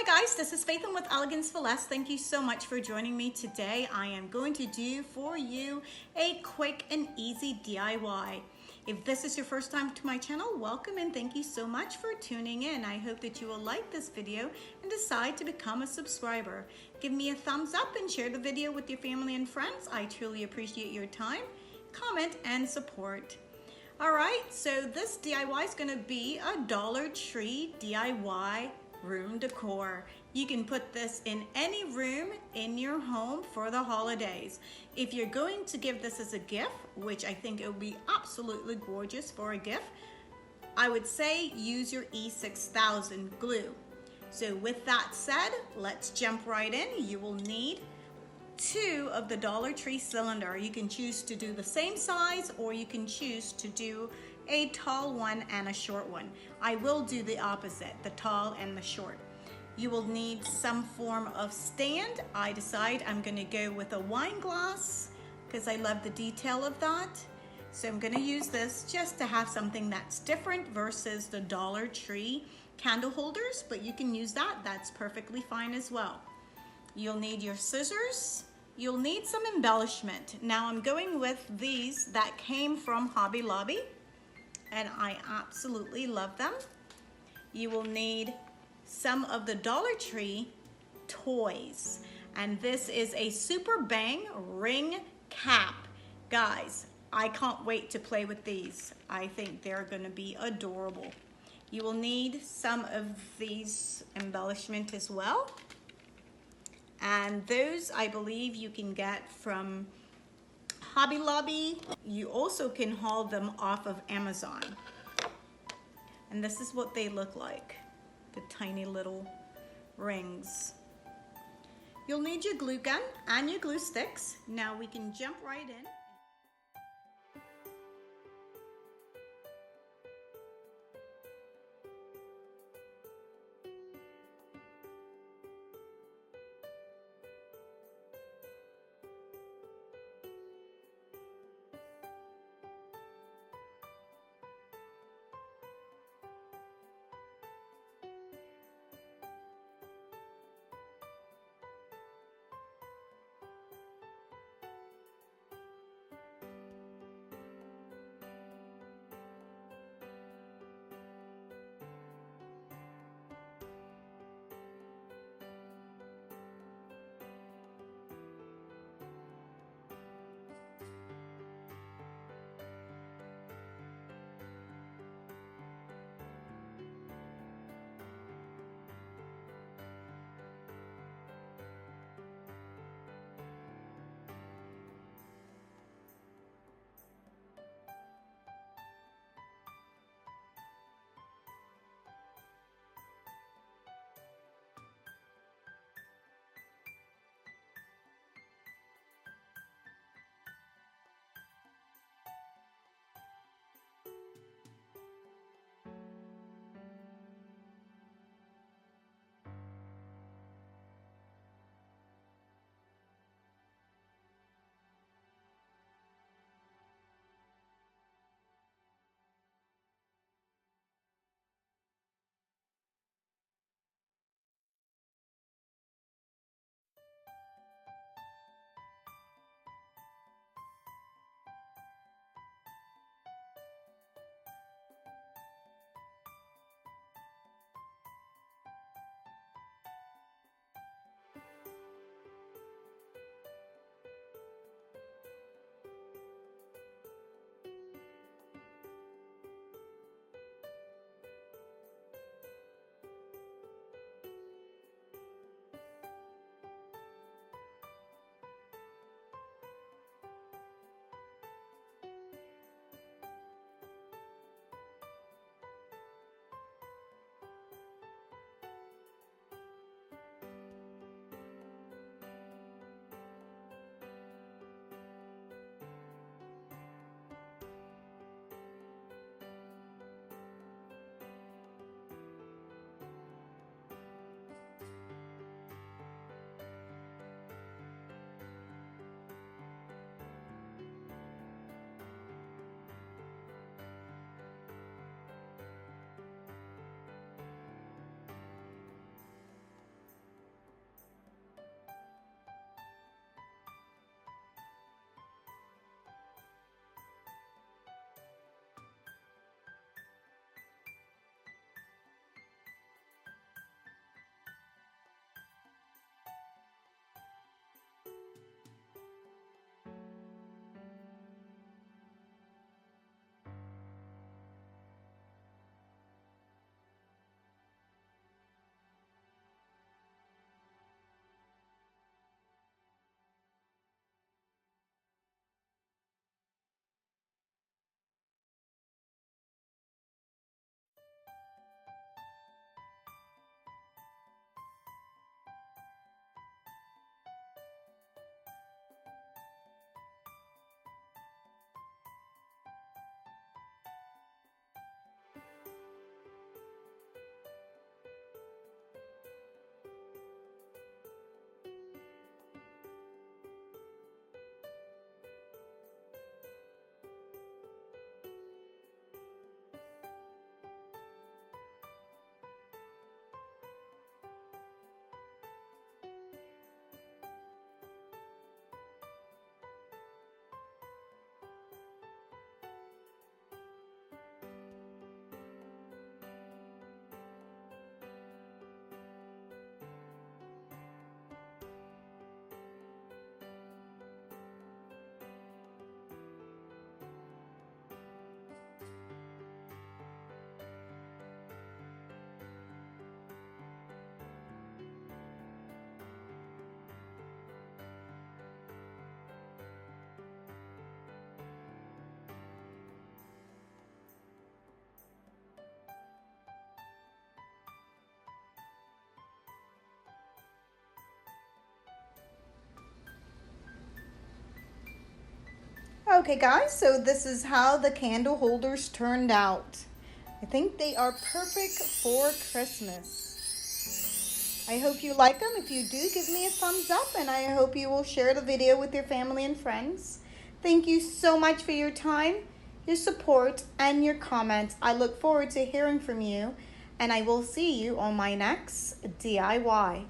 Hi guys, this is Faithlyn with Elegance for Less. Thank you so much for joining me today. I am going to do for you a quick and easy DIY. If this is your first time to my channel, welcome and thank you so much for tuning in. I hope that you will like this video and decide to become a subscriber. Give me a thumbs up and share the video with your family and friends. I truly appreciate your time, comment, and support. Alright, so this DIY is going to be a Dollar Tree DIY room decor. You can put this in any room in your home for the holidays. If you're going to give this as a gift, which I think it would be absolutely gorgeous for a gift, I would say use your E6000 glue. So with that said, let's jump right in. You will need 2 of the Dollar Tree cylinder. You can choose to do the same size or you can choose to do a tall one and a short one. I will do the opposite, the tall and the short. You will need some form of stand. I decide I'm going to go with a wine glass because I love the detail of that. So I'm going to use this just to have something that's different versus the Dollar Tree candle holders, but you can use that. That's perfectly fine as well. You'll need your scissors. You'll need some embellishment. Now I'm going with these that came from Hobby Lobby, and I absolutely love them. You will need some of the Dollar Tree toys, and this is a Super Bang ring cap. Guys, I can't wait to play with these. I think they're gonna be adorable. You will need some of these embellishment as well. And those I believe you can get from Hobby Lobby. You also can haul them off of Amazon. And this is what they look like, the tiny little rings. You'll need your glue gun and your glue sticks. Now we can jump right in. Okay guys, so this is how the candle holders turned out. I think they are perfect for Christmas. I hope you like them. If you do, give me a thumbs up, and I hope you will share the video with your family and friends. Thank you so much for your time, your support, and your comments. I look forward to hearing from you, and I will see you on my next DIY.